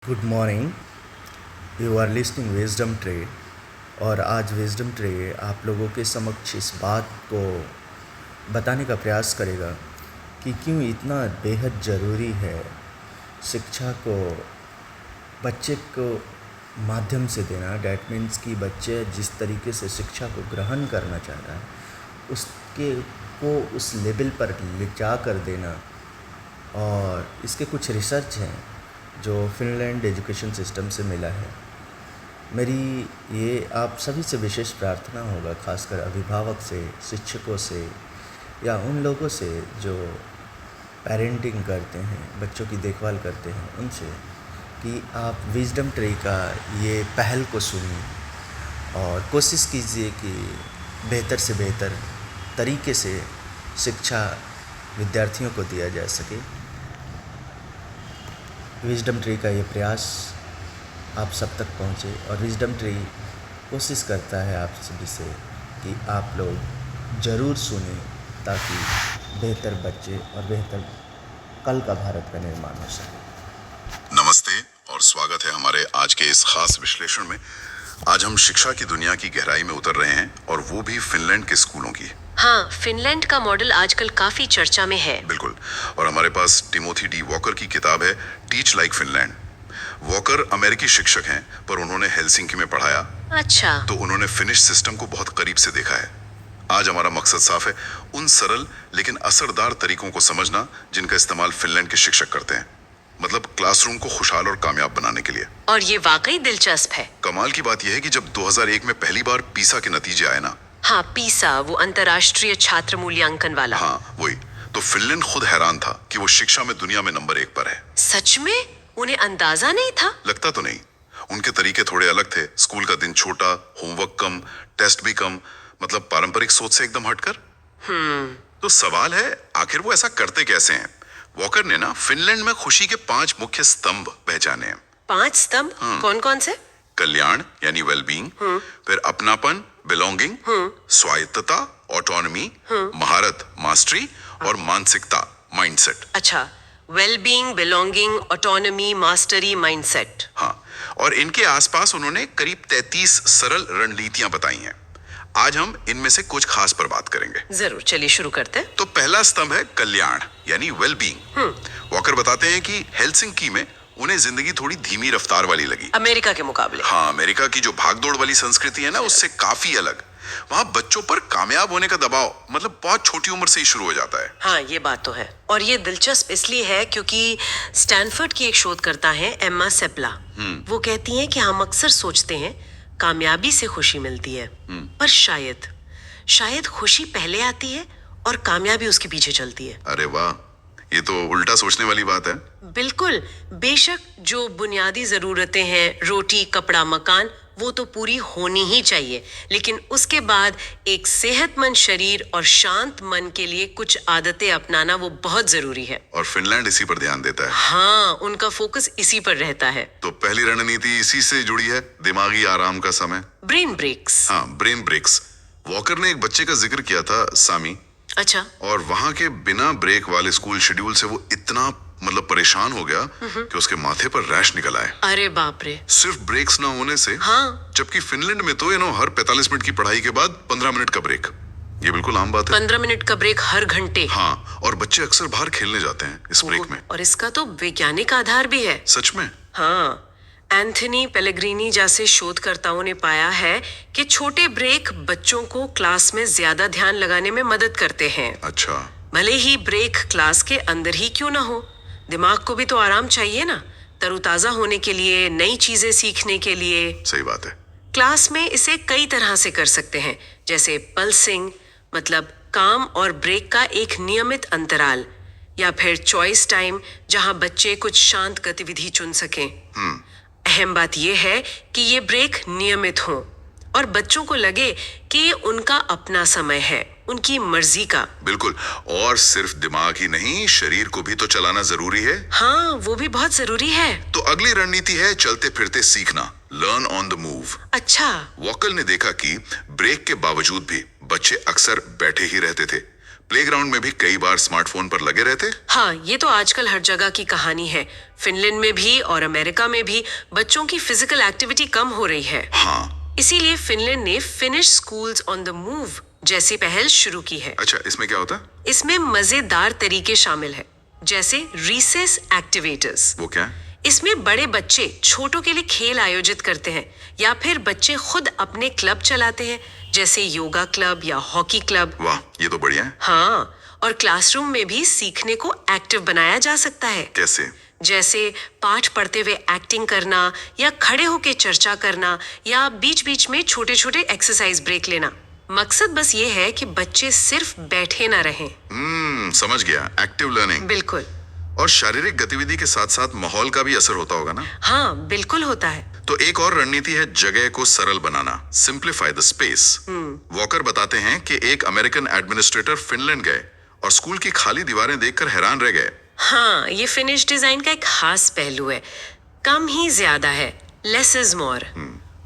Good morning. You are listening wisdom tree. और आज wisdom tray आप लोगों के समक्ष इस बात को बताने का प्रयास करेगा कि क्यों इतना बेहद ज़रूरी है शिक्षा को बच्चे को माध्यम से देना। डैट मीन्स कि बच्चे जिस तरीके से शिक्षा को ग्रहण करना चाह रहा है उसके को उस लेवल पर ले जा कर देना। और इसके कुछ रिसर्च हैं जो फिनलैंड एजुकेशन सिस्टम से मिला है। मेरी ये आप सभी से विशेष प्रार्थना होगा, खासकर अभिभावक से, शिक्षकों से या उन लोगों से जो पेरेंटिंग करते हैं, बच्चों की देखभाल करते हैं, उनसे कि आप विजडम ट्री का ये पहल को सुनिए और कोशिश कीजिए कि बेहतर से बेहतर तरीके से शिक्षा विद्यार्थियों को दिया जा सके। विजडम ट्री का ये प्रयास आप सब तक पहुँचे और विजडम ट्री कोशिश करता है आप सभी से कि आप लोग ज़रूर सुने ताकि बेहतर बच्चे और बेहतर कल का भारत का निर्माण हो सके। नमस्ते और स्वागत है हमारे आज के इस खास विश्लेषण में। आज हम शिक्षा की दुनिया की गहराई में उतर रहे हैं और वो भी फिनलैंड के स्कूलों की। हाँ, फिनलैंड का मॉडल आजकल काफी चर्चा में है। बिल्कुल। और हमारे पास टिमोथी डी वॉकर की किताब है टीच लाइक फिनलैंड। वॉकर अमेरिकी शिक्षक हैं, पर उन्होंने हेलसिंकी में पढ़ाया। अच्छा। तो उन्होंने फिनिश सिस्टम को बहुत करीब से देखा है। आज हमारा मकसद साफ है, उन सरल लेकिन असरदार तरीकों को समझना जिनका इस्तेमाल फिनलैंड के शिक्षक करते हैं, मतलब क्लासरूम को खुशहाल और कामयाब बनाने के लिए। और ये वाकई दिलचस्प है। कमाल की बात यह है कि जब 2001 में पहली बार पीसा के नतीजे आए ना। हाँ, पीसा, वो अंतर्राष्ट्रीय छात्र मूल्यांकन वाला। हाँ वही। तो फिनलैंड खुद हैरान था कि वो शिक्षा में दुनिया में नंबर 1 पर है। सच में? उन्हें अंदाजा नहीं था? लगता तो नहीं। उनके तरीके थोड़े अलग थे। स्कूल का दिन छोटा, होमवर्क कम, टेस्ट भी कम, मतलब पारंपरिक सोच से एकदम हटकर। तो सवाल है, आखिर वो ऐसा करते कैसे हैं? वॉकर ने ना फिनलैंड में खुशी के 5 मुख्य स्तंभ पहचाने हैं। 5 स्तंभ? कौन कौन से? कल्याण यानी वेलबींग, फिर अपनापन बिलोंगिंग, स्वायत्तता ऑटोनॉमी, महारत मास्टरी और मानसिकता माइंडसेट। अच्छा, wellbeing, belonging, autonomy, mastery, mindset. हाँ, और इनके आसपास उन्होंने करीब 33 सरल रणनीतियां बताई हैं। आज हम इनमें से कुछ खास पर बात करेंगे। जरूर, चलिए शुरू करते हैं। तो पहला स्तंभ है कल्याण यानी वेलबींग। वॉकर बताते हैं कि हेलसिंकी में उन्हें जिंदगी थोड़ी धीमी रफ्तार वाली लगी, अमेरिका के मुकाबले। हाँ, अमेरिका की जो भागदौड़ वाली संस्कृति है ना, उससे काफी अलग। वहां बच्चों पर कामयाब होने का दबाव मतलब बहुत छोटी उम्र से ही शुरू हो जाता है। हाँ, ये बात तो है। और ये दिलचस्प इसलिए है क्योंकि स्टैनफोर्ड की एक शोधकर्ता है एम्मा सेप्ला। वो कहती हैं कि हम अक्सर सोचते हैं कामयाबी से खुशी मिलती है, पर शायद खुशी पहले आती है और कामयाबी उसके पीछे चलती है। अरे वाह, ये तो उल्टा सोचने वाली बात है। बिल्कुल। बेशक जो बुनियादी जरूरतें हैं, रोटी, कपड़ा, मकान, वो तो पूरी होनी ही चाहिए, लेकिन उसके बाद एक सेहतमंद शरीर और शांत मन के लिए कुछ आदतें अपनाना वो बहुत जरूरी है। और फिनलैंड इसी पर ध्यान देता है। हाँ, उनका फोकस इसी पर रहता है। तो पहली रणनीति इसी से जुड़ी है, दिमागी आराम का समय, ब्रेन ब्रेक्स। हाँ, ब्रेन ब्रेक्स। वॉकर ने एक बच्चे का जिक्र किया था, सामी। अच्छा। और वहां के बिना ब्रेक वाले स्कूल शेड्यूल से वो इतना मतलब परेशान हो गया कि उसके माथे पर रैश निकल आए। अरे बाप रे। सिर्फ ब्रेक्स ना होने से। हाँ। जबकि फिनलैंड में तो हर 45 मिनट की पढ़ाई के बाद 15 मिनट का ब्रेक, ये बिल्कुल आम बात है। 15 मिनट का ब्रेक हर घंटे। हाँ, और बच्चे अक्सर बाहर खेलने जाते हैं इस ब्रेक में। और इसका तो वैज्ञानिक आधार भी है। सच में? हाँ, एंथनी पेलेग्रीनी जैसे शोधकर्ताओं ने पाया है कि छोटे ब्रेक बच्चों को क्लास में ज्यादा ध्यान लगाने में मदद करते हैं। अच्छा। भले ही ब्रेक क्लास के अंदर ही क्यों ना हो, दिमाग को भी तो आराम चाहिए ना, तरोताजा होने के लिए, नई चीजें सीखने के लिए। सही बात है। क्लास में इसे कई तरह से कर सकते हैं, जैसे पल्सिंग, मतलब काम और ब्रेक का एक नियमित अंतराल, या फिर चॉइस टाइम, जहां बच्चे कुछ शांत गतिविधि चुन सकें। अहम बात यह है कि ये ब्रेक नियमित हों और बच्चों को लगे कि ये उनका अपना समय है, उनकी मर्जी का। बिल्कुल। और सिर्फ दिमाग ही नहीं, शरीर को भी तो चलाना जरूरी है। हाँ, वो भी बहुत जरूरी है। तो अगली रणनीति है चलते फिरते सीखना, लर्न ऑन द मूव। अच्छा। वॉकर ने देखा कि ब्रेक के बावजूद भी बच्चे अक्सर बैठे ही रहते थे, प्लेग्राउंड में भी कई बार स्मार्टफोन पर लगे रहते। हाँ, ये तो आजकल हर जगह की कहानी है। फिनलैंड में भी और अमेरिका में भी बच्चों की फिजिकल एक्टिविटी कम हो रही है। हाँ, इसीलिए फिनलैंड ने finish schools on the move जैसी पहल शुरू की है। अच्छा, इसमें क्या होता है? इसमें मजेदार तरीके शामिल है, जैसे रिसेस एक्टिवेटर्स। वो क्या है? इसमें बड़े बच्चे छोटों के लिए खेल आयोजित करते हैं या फिर बच्चे खुद अपने क्लब चलाते हैं, जैसे योगा क्लब या हॉकी क्लब। वाह, ये तो बढ़िया है। हाँ, और क्लासरूम में भी सीखने को एक्टिव बनाया जा सकता है। कैसे? जैसे पाठ पढ़ते हुए एक्टिंग करना या खड़े होकर चर्चा करना या बीच बीच में छोटे छोटे एक्सरसाइज ब्रेक लेना। मकसद बस ये है कि बच्चे सिर्फ बैठे ना रहें। समझ गया, एक्टिव लर्निंग। बिल्कुल। और शारीरिक गतिविधि के साथ साथ माहौल का भी असर होता होगा ना? हाँ, बिल्कुल होता है। तो एक और रणनीति है जगह को सरल बनाना, सिंप्लीफाई द स्पेस। वॉकर बताते हैं कि एक अमेरिकन एडमिनिस्ट्रेटर फिनलैंड गए और स्कूल की खाली दीवारें देखकर हैरान रह गए। हाँ, ये फिनिश डिजाइन का एक खास पहलू है। कम ही ज्यादा है, लेस इज मोर।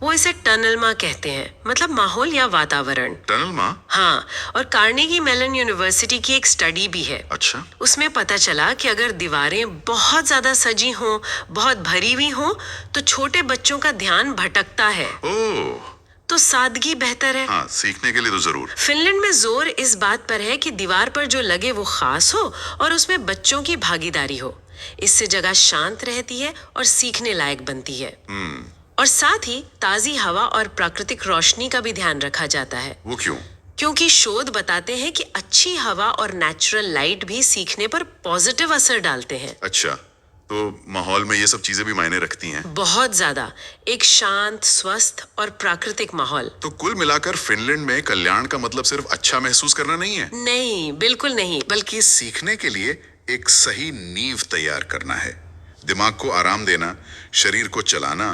वो इसे टनल मा कहते हैं, मतलब माहौल या वातावरण। टनल माँ? हाँ, और कार्नेगी मेलन यूनिवर्सिटी की एक स्टडी भी है। अच्छा। उसमें पता चला कि अगर दीवारें बहुत ज्यादा सजी हों, बहुत भरी हुई हों, तो छोटे बच्चों का ध्यान भटकता है। ओह, तो सादगी बेहतर है। हाँ, सीखने के लिए तो जरूर। फिनलैंड में जोर इस बात पर है कि दीवार पर जो लगे वो खास हो और उसमें बच्चों की भागीदारी हो। इससे जगह शांत रहती है और सीखने लायक बनती है। और साथ ही ताजी हवा और प्राकृतिक रोशनी का भी ध्यान रखा जाता है। वो क्यों? क्योंकि शोध बताते हैं कि अच्छी हवा और नेचुरल लाइट भी सीखने पर पॉजिटिव असर डालते हैं। अच्छा, तो माहौल में ये सब चीजें भी मायने रखती हैं। बहुत ज्यादा। एक शांत, स्वस्थ और प्राकृतिक माहौल। तो कुल मिलाकर फिनलैंड में कल्याण का मतलब सिर्फ अच्छा महसूस करना नहीं है, नहीं, बिल्कुल नहीं। बल्कि सीखने के लिए एक सही नींव तैयार करना है। दिमाग को आराम देना, शरीर को चलाना,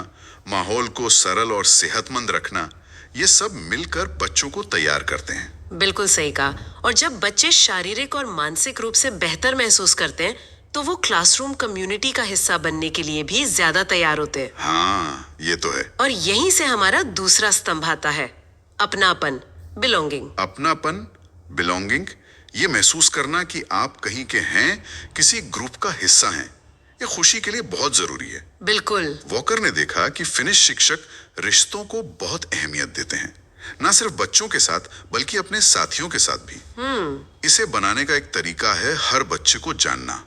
माहौल को सरल और सेहतमंद रखना, ये सब मिलकर बच्चों को तैयार करते हैं। बिल्कुल सही कहा। और जब बच्चे शारीरिक और मानसिक रूप से बेहतर महसूस करते हैं, तो वो क्लासरूम कम्युनिटी का हिस्सा बनने के लिए भी ज्यादा तैयार होते हैं। हाँ, ये तो है। और यहीं से हमारा दूसरा स्तंभ आता है, अपनापन, बिलोंगिंग। अपनापन, बिलोंगिंग, ये महसूस करना कि आप कहीं के हैं, किसी ग्रुप का हिस्सा हैं, ये खुशी के लिए बहुत जरूरी है। बिल्कुल। वॉकर ने देखा कि फिनिश शिक्षक रिश्तों को बहुत अहमियत देते हैं, ना सिर्फ बच्चों के साथ बल्कि अपने साथियों के साथ भी। इसे बनाने का एक तरीका है हर बच्चे को जानना,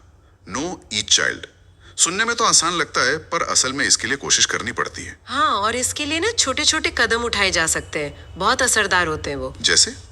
नो ईच चाइल्ड। सुनने में तो आसान लगता है, पर असल में इसके लिए कोशिश करनी पड़ती है। हाँ, और इसके लिए ना छोटे छोटे कदम उठाए जा सकते हैं, बहुत असरदार होते हैं वो।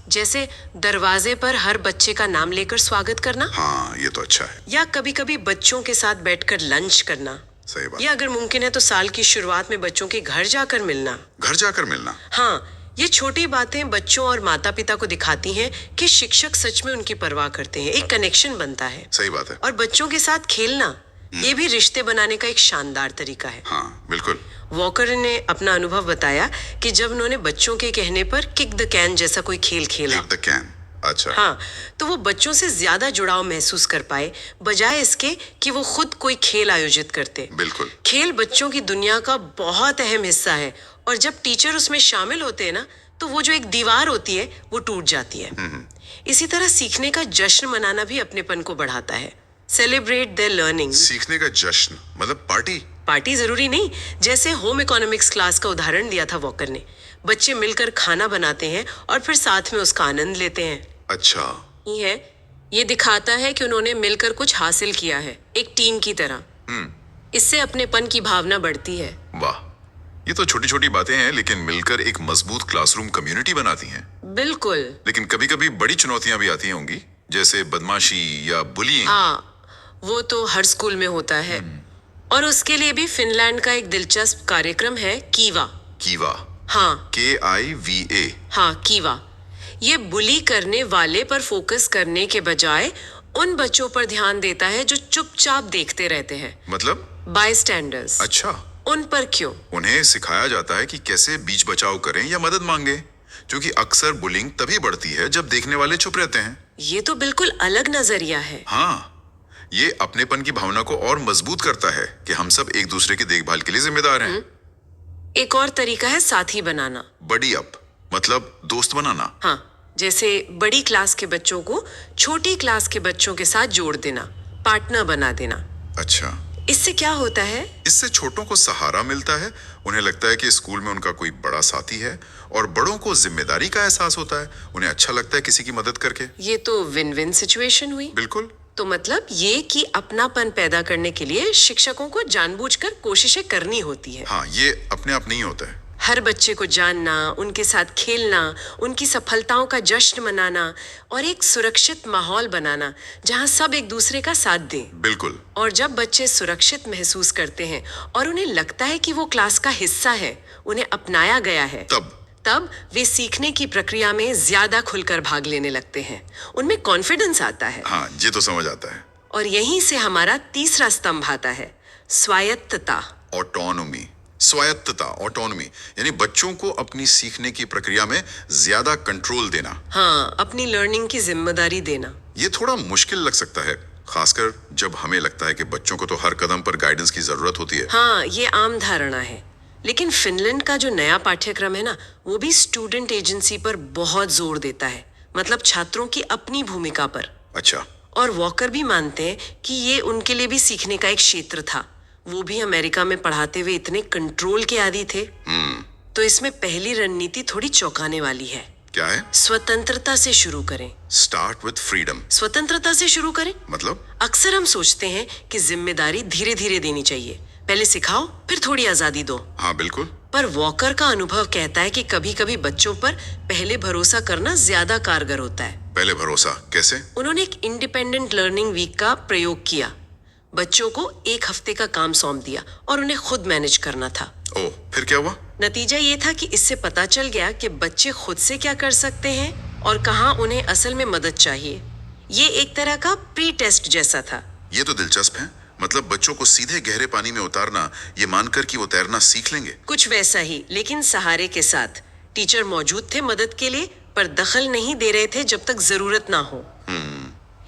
जैसे दरवाजे पर हर बच्चे का नाम लेकर स्वागत करना। हाँ, ये तो अच्छा है। या कभी कभी बच्चों के साथ बैठकर लंच करना। सही बात। या अगर मुमकिन है तो साल की शुरुआत में बच्चों के घर जाकर मिलना। घर जाकर मिलना? हाँ, ये छोटी बातें बच्चों और माता पिता को दिखाती हैं कि शिक्षक सच में उनकी परवाह करते हैं। एक कनेक्शन बनता है। सही बात है। और बच्चों के साथ खेलना, ये भी रिश्ते बनाने का एक शानदार तरीका है। हाँ, बिल्कुल। वॉकर ने अपना अनुभव बताया कि जब उन्होंने बच्चों के कहने पर किक द कैन जैसा कोई खेल खेला। Kick the can? अच्छा। हाँ, तो वो बच्चों से ज्यादा जुड़ाव महसूस कर पाए, बजाय इसके कि वो खुद कोई खेल आयोजित करते। बिल्कुल। खेल बच्चों की दुनिया का बहुत अहम हिस्सा है, और जब टीचर उसमें शामिल होते हैं ना, तो वो जो एक दीवार होती है वो टूट जाती है। इसी तरह सीखने का जश्न मनाना भी अपनेपन को बढ़ाता है। Celebrate their learning. सीखने का जश्न मतलब पार्टी? पार्टी जरूरी नहीं। जैसे होम इकोनॉमिक्स क्लास का उदाहरण दिया था वॉकर ने। बच्चे मिलकर खाना बनाते हैं और फिर साथ में उसका आनंद लेते हैं। अच्छा। ये दिखाता है कि उन्होंने मिलकर कुछ हासिल किया है, एक टीम की तरह। इससे अपनेपन की भावना बढ़ती है। वाह, ये तो छोटी छोटी बातें हैं, लेकिन मिलकर एक मजबूत क्लासरूम कम्युनिटी बनाती हैं। बिल्कुल। लेकिन कभी कभी बड़ी चुनौतियां भी आती होंगी, जैसे बदमाशी या बुलिंग। हाँ, वो तो हर स्कूल में होता है। और उसके लिए भी फिनलैंड का एक दिलचस्प कार्यक्रम है, कीवा। कीवा? हाँ, KIVA। हाँ, कीवा। ये बुली करने वाले पर फोकस करने के बजाय उन बच्चों पर ध्यान देता है जो चुपचाप देखते रहते हैं। मतलब? बायस्टैंडर्स। अच्छा। उन पर क्यों? उन्हें सिखाया जाता है कि कैसे बीच बचाव करें या मदद मांगे, क्योंकि अक्सर बुलिंग तभी बढ़ती है जब देखने वाले चुप रहते हैं। ये तो बिल्कुल अलग नजरिया है। हाँ, ये अपनेपन की भावना को और मजबूत करता है कि हम सब एक दूसरे की देखभाल के लिए जिम्मेदार हैं। एक और तरीका है साथी बनाना। बडी अप मतलब दोस्त बनाना। हाँ, जैसे बड़ी क्लास के बच्चों को छोटी क्लास के बच्चों के साथ जोड़ देना, पार्टनर बना देना। अच्छा, इससे क्या होता है? इससे छोटों को सहारा मिलता है, उन्हें लगता है कि स्कूल में उनका कोई बड़ा साथी है, और बड़ों को जिम्मेदारी का एहसास होता है, उन्हें अच्छा लगता है किसी की मदद करके। ये तो विन विन सिचुएशन हुई। बिल्कुल। तो मतलब ये कि अपनापन पैदा करने के लिए शिक्षकों को जानबूझकर कोशिशें करनी होती है। हाँ, ये अपने आप नहीं होता है। हर बच्चे को जानना, उनके साथ खेलना, उनकी सफलताओं का जश्न मनाना और एक सुरक्षित माहौल बनाना जहां सब एक दूसरे का साथ दें। बिल्कुल। और जब बच्चे सुरक्षित महसूस करते हैं और उन्हें लगता है कि वो क्लास का हिस्सा है, उन्हें अपनाया गया है, तब वे सीखने की प्रक्रिया में ज्यादा खुलकर भाग लेने लगते हैं। उनमें कॉन्फिडेंस आता है। हाँ, ये तो समझ आता है। और यहीं से हमारा तीसरा स्तंभ आता है, स्वायत्तता। ऑटोनोमी। स्वायत्तता, ऑटोनोमी, यानी बच्चों को अपनी सीखने की प्रक्रिया में ज्यादा कंट्रोल देना। हाँ, अपनी लर्निंग की जिम्मेदारी देना। ये थोड़ा मुश्किल लग सकता है, खासकर जब हमें लगता है कि बच्चों को तो हर कदम पर गाइडेंस की जरूरत होती है। हाँ, ये आम धारणा है। लेकिन फिनलैंड का जो नया पाठ्यक्रम है ना, वो भी स्टूडेंट एजेंसी पर बहुत जोर देता है, मतलब छात्रों की अपनी भूमिका पर। अच्छा। और वॉकर भी मानते हैं कि ये उनके लिए भी सीखने का एक क्षेत्र था। वो भी अमेरिका में पढ़ाते हुए इतने कंट्रोल के आदी थे। तो इसमें पहली रणनीति थोड़ी चौंकाने वाली है। क्या है? स्वतंत्रता से शुरू करें। Start with freedom. स्वतंत्रता से शुरू करें मतलब? अक्सर हम सोचते हैं कि जिम्मेदारी धीरे धीरे देनी चाहिए, पहले सिखाओ फिर थोड़ी आजादी दो। हाँ, बिल्कुल। पर वॉकर का अनुभव कहता है कि कभी कभी बच्चों पर पहले भरोसा करना ज्यादा कारगर होता है। पहले भरोसा कैसे? उन्होंने एक इंडिपेंडेंट लर्निंग वीक का प्रयोग किया। बच्चों को एक हफ्ते का काम सौंप दिया और उन्हें खुद मैनेज करना था। ओह, फिर क्या हुआ? नतीजा ये था कि इससे पता चल गया कि बच्चे खुद से क्या कर सकते हैं और कहाँ उन्हें असल में मदद चाहिए। ये एक तरह का प्री टेस्ट जैसा था। ये तो दिलचस्प है। मतलब बच्चों को सीधे गहरे पानी में उतारना, ये मानकर कि वो तैरना सीख लेंगे। कुछ वैसा ही, लेकिन सहारे के साथ। टीचर मौजूद थे मदद के लिए, पर दखल नहीं दे रहे थे जब तक जरूरत ना हो।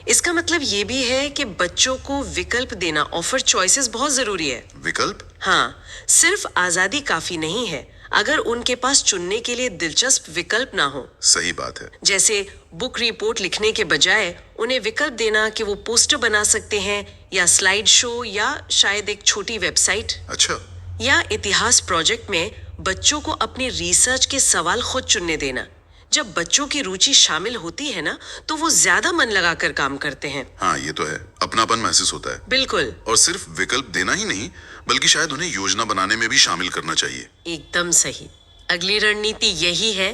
इसका मतलब ये भी है कि बच्चों को विकल्प देना, ऑफर चॉइसेस बहुत जरूरी है। विकल्प? हाँ, सिर्फ आजादी काफी नहीं है अगर उनके पास चुनने के लिए दिलचस्प विकल्प ना हो। सही बात है। जैसे बुक रिपोर्ट लिखने के बजाय उन्हें विकल्प देना कि वो पोस्टर बना सकते हैं, या स्लाइड शो, या शायद एक छोटी वेबसाइट। अच्छा। या इतिहास प्रोजेक्ट में बच्चों को अपनी रिसर्च के सवाल खुद चुनने देना। जब बच्चों की रुचि शामिल होती है ना, तो वो ज्यादा मन लगाकर काम करते हैं। हाँ, ये तो है, अपनापन महसूस होता है। बिल्कुल। और सिर्फ विकल्प देना ही नहीं, बल्कि शायद उन्हें योजना बनाने में भी शामिल करना चाहिए। एकदम सही। अगली रणनीति यही है,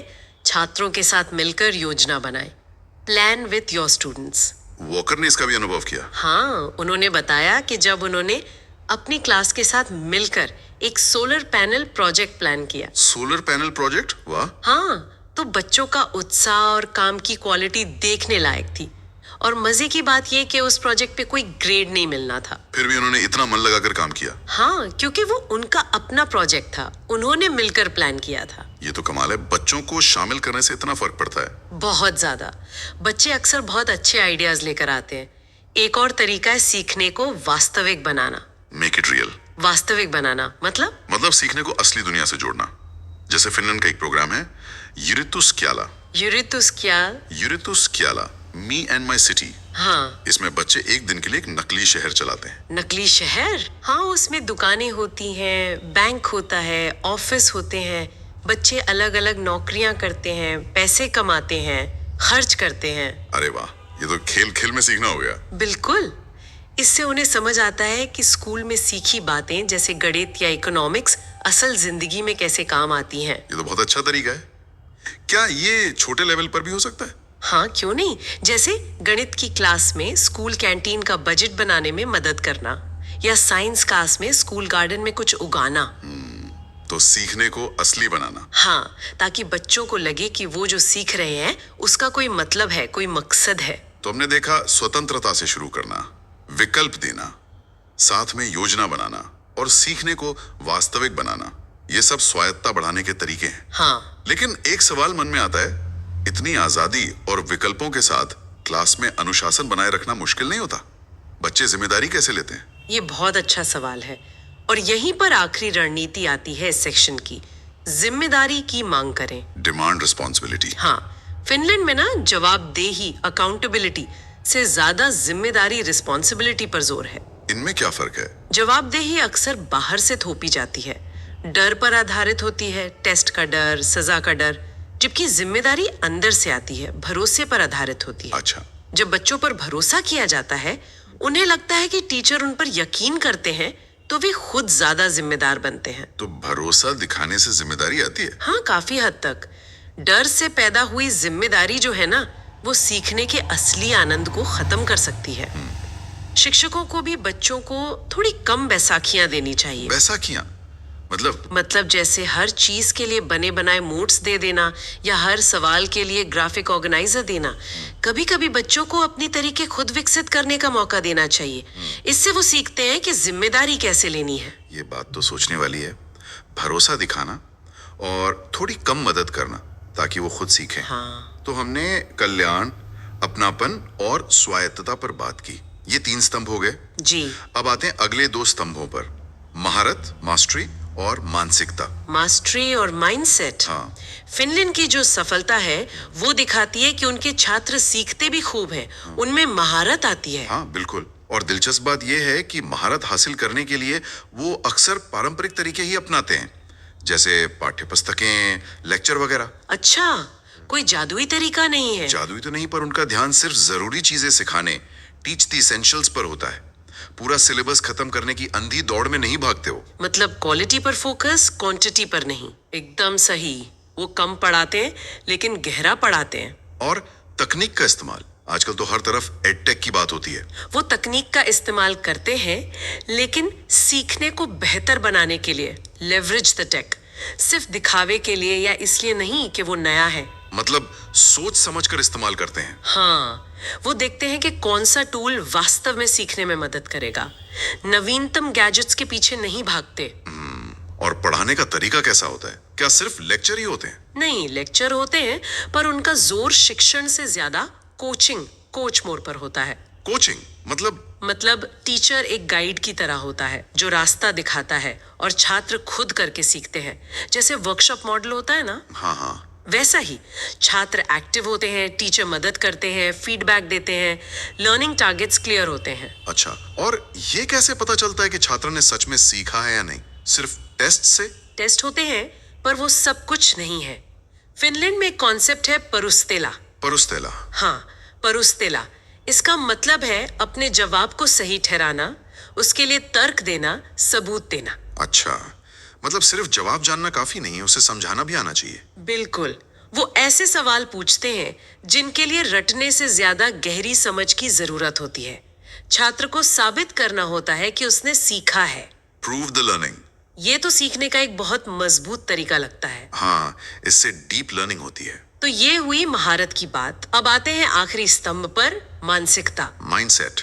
छात्रों के साथ मिलकर योजना बनाएं। Plan with your students. Walker ने इसका भी अनुभव किया। हाँ, उन्होंने बताया कि जब उन्होंने अपनी क्लास के साथ मिलकर एक सोलर पैनल प्रोजेक्ट प्लान किया। Solar panel project? वाह। हाँ, तो बच्चों का उत्साह और काम की क्वालिटी देखने लायक थी। और मजे की बात यह कि उस प्रोजेक्ट पे कोई ग्रेड नहीं मिलना था। फिर भी उन्होंने इतना मन लगाकर काम किया। हाँ, क्योंकि वो उनका अपना प्रोजेक्ट था, उन्होंने मिलकर प्लान किया था। ये तो कमाल है, बच्चों को शामिल करने से इतना फर्क पड़ता है। बहुत ज्यादा। बच्चे अक्सर बहुत अच्छे आइडियाज लेकर आते हैं। एक और तरीका है सीखने को वास्तविक बनाना। Make it real. वास्तविक बनाना मतलब सीखने को असली दुनिया से जोड़ना। जैसे फिनलैंड का एक प्रोग्राम है, यूरितुस्क्याला। यूरितुस्क्याला, मी एंड माई सिटी। हाँ, इसमें बच्चे एक दिन के लिए एक नकली शहर चलाते हैं। नकली शहर? हाँ, उसमें दुकानें होती हैं, बैंक होता है, ऑफिस होते हैं। बच्चे अलग अलग नौकरियां करते हैं, पैसे कमाते हैं, खर्च करते हैं। अरे वाह, ये तो खेल खेल में सीखना हो गया। बिल्कुल। इससे उन्हें समझ आता है कि स्कूल में सीखी बातें जैसे गणित या इकोनॉमिक्स असल जिंदगी में कैसे काम आती हैं। ये तो बहुत अच्छा तरीका है। क्या ये छोटे लेवल पर भी हो सकता है? हाँ, क्यों नहीं। जैसे गणित की क्लास में स्कूल कैंटीन का बजट बनाने में मदद करना, या साइंस क्लास में स्कूल गार्डन में कुछ उगाना। तो सीखने को असली बनाना। हाँ, ताकि बच्चों को लगे कि वो जो सीख रहे हैं उसका कोई मतलब है, कोई मकसद है। तो हमने देखा स्वतंत्रता से शुरू करना, विकल्प देना, साथ में योजना बनाना और सीखने को वास्तविक बनाना। ये सब स्वायत्तता बढ़ाने के तरीके हैं। हाँ। लेकिन एक सवाल मन में आता है, इतनी आजादी और विकल्पों के साथ क्लास में अनुशासन बनाए रखना मुश्किल नहीं होता? बच्चे जिम्मेदारी कैसे लेते हैं? ये बहुत अच्छा सवाल है, और यहीं पर आखिरी रणनीति आती है इस सेक्शन की। जिम्मेदारी की मांग करें। Demand responsibility. हाँ, फिनलैंड में ना जवाबदेही अकाउंटेबिलिटी से ज्यादा जिम्मेदारी रिस्पॉन्सिबिलिटी पर जोर है। इनमें क्या फर्क है? जवाबदेही अक्सर बाहर से थोपी जाती है, डर पर आधारित होती है, टेस्ट का डर, सजा का डर, जबकि जिम्मेदारी अंदर से आती है, भरोसे पर आधारित होती है। अच्छा। जब बच्चों पर भरोसा किया जाता है, उन्हें लगता है कि टीचर उन पर यकीन करते हैं, तो वे खुद ज्यादा जिम्मेदार बनते हैं। तो भरोसा दिखाने से जिम्मेदारी आती है? हाँ, काफी हद तक। डर से पैदा हुई जिम्मेदारी जो है ना, वो सीखने के असली आनंद को खत्म कर सकती है। शिक्षकों को भी बच्चों को थोड़ी कम बैसाखियां देनी चाहिए। बैसाखियां मतलब जैसे हर चीज के लिए बने बनाए मोड्स दे देना या हर सवाल के लिए ग्राफिक ऑर्गेनाइजर देना। कभी कभी बच्चों को अपनी तरीके खुद विकसित करने का मौका देना चाहिए। इससे वो सीखते हैं कि जिम्मेदारी कैसे लेनी है। ये बात तो सोचने वाली है। भरोसा दिखाना और थोड़ी कम मदद करना ताकि वो खुद सीखें। हाँ। तो हमने कल्याण, अपनापन और स्वायत्तता पर बात की। ये 3 स्तंभ हो गए। जी। अब आते हैं अगले 2 स्तंभों पर, महारत, मास्टरी और मानसिकता। मास्टरी और माइंडसेट। हाँ। फिनलैंड की जो सफलता है वो दिखाती है कि उनके छात्र सीखते भी खूब हैं, उनमें महारत आती है। हाँ बिल्कुल। और दिलचस्प बात यह है कि महारत हासिल करने के लिए वो अक्सर पारंपरिक तरीके ही अपनाते हैं, जैसे पाठ्य पुस्तकें, लेक्चर वगैरह। अच्छा, कोई जादुई तरीका नहीं है? जादुई तो नहीं, पर उनका ध्यान सिर्फ जरूरी चीजें सिखाने, टीच द एसेंशियल्स पर होता है। पूरा सिलेबस खत्म करने की अंधी दौड़ में नहीं भागते हो। मतलब क्वालिटी पर फोकस, क्वांटिटी पर नहीं। एकदम सही। वो कम पढ़ाते हैं लेकिन गहरा पढ़ाते हैं। और तकनीक का इस्तेमाल, आजकल तो हर तरफ एडटेक की बात होती है। वो तकनीक का इस्तेमाल करते हैं लेकिन सीखने को बेहतर बनाने के लिए, लेवरेज द टेक, सिर्फ दिखावे के लिए या इसलिए नहीं कि वो नया है। मतलब सोच समझकर इस्तेमाल करते हैं। हाँ, वो देखते हैं कि कौन सा टूल वास्तव में सीखने में मदद करेगा। नवीनतम गैजेट्स के पीछे नहीं भागते। और पढ़ाने का तरीका कैसा होता है? क्या सिर्फ लेक्चर ही होते हैं? नहीं, लेक्चर होते हैं, पर उनका जोर शिक्षण से ज्यादा कोचिंग, कोच मोड पर होता है। कोचिंग मतलब टीचर एक गाइड की तरह होता है जो रास्ता दिखाता है और छात्र खुद करके सीखते हैं। जैसे वर्कशॉप मॉडल होता है ना, हाँ, वैसा ही छात्र एक्टिव होते हैं, टीचर मदद करते हैं, फीडबैक देते हैं, लर्निंग टारगेट्स क्लियर होते हैं। अच्छा, और ये कैसे पता चलता है कि छात्र ने सच में सीखा है या नहीं? सिर्फ टेस्ट से? टेस्ट होते हैं, पर वो सब कुछ नहीं है। फिनलैंड में एक कॉन्सेप्ट है परुस्तेला। परुस्तेला? हाँ, परुस्तेला। इसका मतलब है अपने जवाब को सही ठहराना, उसके लिए तर्क देना, सबूत देना। अच्छा, मतलब सिर्फ जवाब जानना काफी नहीं है, उसे समझाना भी आना चाहिए। बिल्कुल। वो ऐसे सवाल पूछते हैं जिनके लिए रटने से ज्यादा गहरी समझ की जरूरत होती है। छात्र को साबित करना होता है कि उसने सीखा है। Prove the learning. ये तो सीखने का एक बहुत मजबूत तरीका लगता है। हाँ, इससे डीप लर्निंग होती है। तो ये हुई महारत की बात। अब आते हैं आखिरी स्तंभ पर, मानसिकता, माइंडसेट।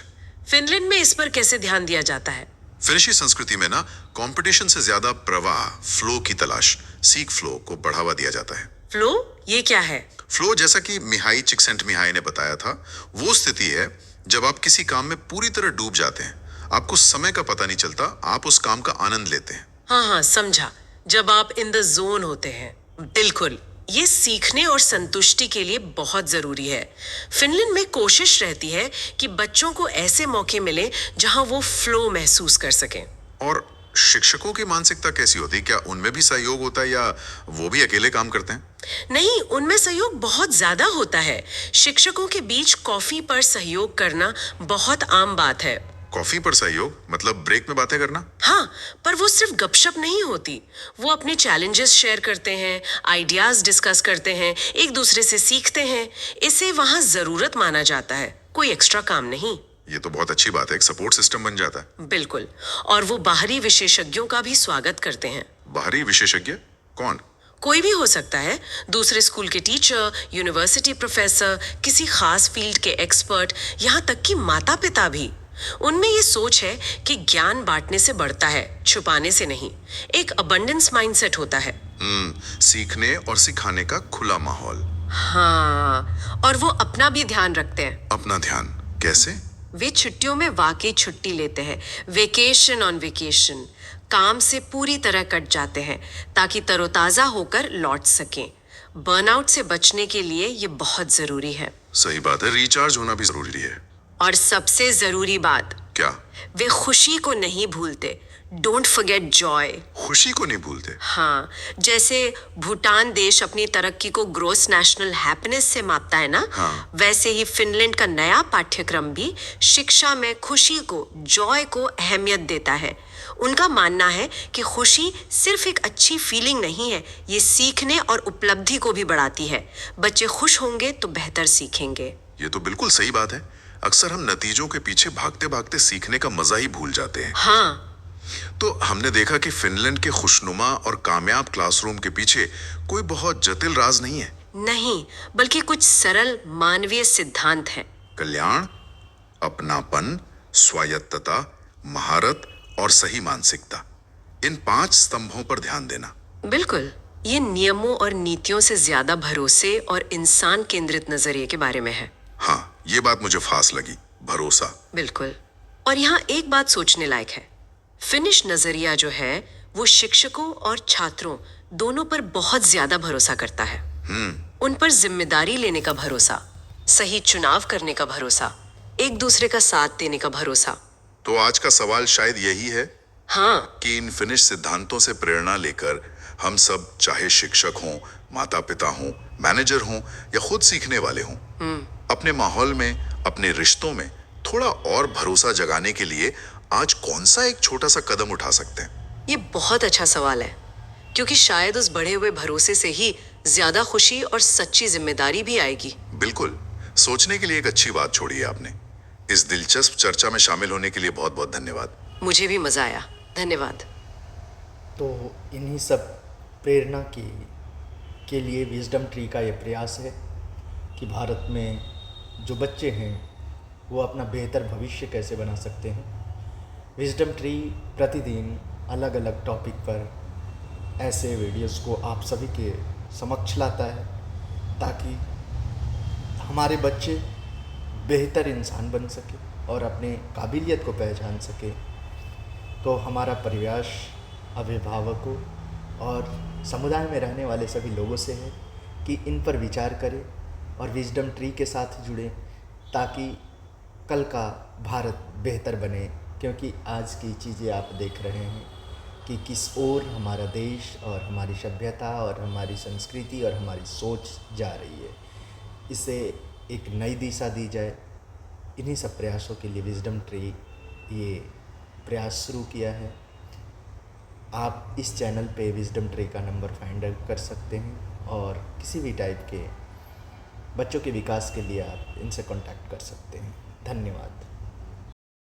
फिनलैंड में इस पर कैसे ध्यान दिया जाता है? फिनिशी संस्कृति में ना कंपटीशन से ज्यादा प्रवाह, फ्लो की तलाश, सीख फ्लो को बढ़ावा दिया जाता है। फ्लो, ये क्या है? फ्लो, जैसा कि मिहाई चिक्सेंटमिहाई ने बताया था, वो स्थिति है जब आप किसी काम में पूरी तरह डूब जाते हैं, आपको समय का पता नहीं चलता, आप उस काम का आनंद लेते हैं। हाँ, समझा। जब आप इन द जोन होते हैं। बिल्कुल, ये सीखने और संतुष्टि के लिए बहुत जरूरी है। फिनलैंड में कोशिश रहती है कि बच्चों को ऐसे मौके मिले जहां वो फ्लो महसूस कर सकें। और शिक्षकों की मानसिकता कैसी होती है? क्या उनमें भी सहयोग होता है या वो भी अकेले काम करते हैं? नहीं, उनमें सहयोग बहुत ज्यादा होता है। शिक्षकों के बीच कॉफी पर सहयोग करना बहुत आम बात है। कॉफी पर सहयोग मतलब ब्रेक में बातें करना? हाँ, पर वो सिर्फ गपशप नहीं होती। वो अपने चैलेंजेस शेयर करते हैं, आइडियाज डिस्कस करते हैं, एक दूसरे से सीखते हैं। इसे वहाँ जरूरत माना जाता है, कोई एक्स्ट्रा काम नहीं। ये तो बहुत अच्छी बात है, एक सपोर्ट सिस्टम बन जाता है। बिल्कुल। और वो बाहरी विशेषज्ञों का भी स्वागत करते हैं। बाहरी विशेषज्ञ कौन? कोई भी हो सकता है, दूसरे स्कूल के टीचर, यूनिवर्सिटी प्रोफेसर, किसी खास फील्ड के एक्सपर्ट, यहाँ तक कि माता पिता भी। उनमें ये सोच है कि ज्ञान बांटने से बढ़ता है, छुपाने से नहीं। एक अबंडेंस माइंडसेट होता है। सीखने और सिखाने का खुला माहौल। हाँ, और वो अपना भी ध्यान रखते हैं। अपना ध्यान कैसे? वे छुट्टियों में वाकई छुट्टी लेते हैं, वेकेशन ऑन वेकेशन। काम से पूरी तरह कट जाते हैं ताकि तरोताजा होकर लौट सकें। बर्नआउट से बचने के लिए ये बहुत जरूरी है। सही बात है, रिचार्ज होना भी जरूरी है। और सबसे जरूरी बात, क्या? वे खुशी को नहीं भूलते। Don't forget Joy. खुशी को नहीं भूलते? हाँ, जैसे भूटान देश अपनी तरक्की को ग्रोस नेशनल हैप्पीनेस से मापता है ना, हाँ। वैसे ही फिनलैंड का नया पाठ्यक्रम भी शिक्षा में खुशी को, जॉय को अहमियत देता है। उनका मानना है कि खुशी सिर्फ एक अच्छी फीलिंग नहीं है, ये सीखने और उपलब्धि को भी बढ़ाती है। बच्चे खुश होंगे तो बेहतर सीखेंगे। ये तो बिल्कुल सही बात है। अक्सर हम नतीजों के पीछे भागते भागते सीखने का मजा ही भूल जाते हैं। हाँ, तो हमने देखा कि फिनलैंड के खुशनुमा और कामयाब क्लासरूम के पीछे कोई बहुत जटिल राज नहीं है। नहीं, बल्कि कुछ सरल मानवीय सिद्धांत हैं। कल्याण, अपनापन, स्वायत्तता, महारत और सही मानसिकता, इन 5 स्तंभों पर ध्यान देना। बिल्कुल, ये नियमों और नीतियों से ज्यादा भरोसे और इंसान केंद्रित नजरिए के बारे में है। हाँ, ये बात मुझे खास लगी, भरोसा। बिल्कुल। और यहाँ एक बात सोचने लायक है। फिनिश नजरिया जो है वो शिक्षकों और छात्रों दोनों पर बहुत ज्यादा भरोसा करता है। उन पर जिम्मेदारी लेने का भरोसा, सही चुनाव करने का भरोसा, एक दूसरे का साथ देने का भरोसा। तो आज का सवाल शायद यही है हाँ, कि इन फिनिश सिद्धांतों से प्रेरणा लेकर हम सब, चाहे शिक्षक हों, माता पिता हों, मैनेजर हों या खुद सीखने वाले हों, अपने माहौल में, अपने रिश्तों में थोड़ा और भरोसा जगाने के लिए आज कौन सा एक छोटा सा कदम उठा सकते हैं? ये बहुत अच्छा सवाल है, क्योंकि शायद उस बढ़े हुए भरोसे से ही ज्यादा खुशी और सच्ची जिम्मेदारी भी आएगी। बिल्कुल, सोचने के लिए एक अच्छी बात छोड़ी है आपने। इस दिलचस्प चर्चा में शामिल होने के लिए बहुत बहुत धन्यवाद। मुझे भी मजा आया, धन्यवाद। तो इन्हीं सब प्रेरणा के लिए विजडम ट्री का ये प्रयास है कि भारत में जो बच्चे हैं वो अपना बेहतर भविष्य कैसे बना सकते हैं। विजडम ट्री प्रतिदिन अलग अलग टॉपिक पर ऐसे वीडियोस को आप सभी के समक्ष लाता है ताकि हमारे बच्चे बेहतर इंसान बन सके और अपने काबिलियत को पहचान सके। तो हमारा प्रयास अभिभावकों और समुदाय में रहने वाले सभी लोगों से है कि इन पर विचार करें और विजडम ट्री के साथ जुड़ें ताकि कल का भारत बेहतर बने। क्योंकि आज की चीज़ें आप देख रहे हैं कि किस ओर हमारा देश और हमारी सभ्यता और हमारी संस्कृति और हमारी सोच जा रही है। इसे एक नई दिशा दी जाए, इन्हीं सब प्रयासों के लिए विजडम ट्री ये प्रयास शुरू किया है। आप इस चैनल पे विजडम ट्री का नंबर फाइंड आउट कर सकते हैं और किसी भी टाइप के बच्चों के विकास के लिए आप इनसे कांटेक्ट कर सकते हैं। धन्यवाद।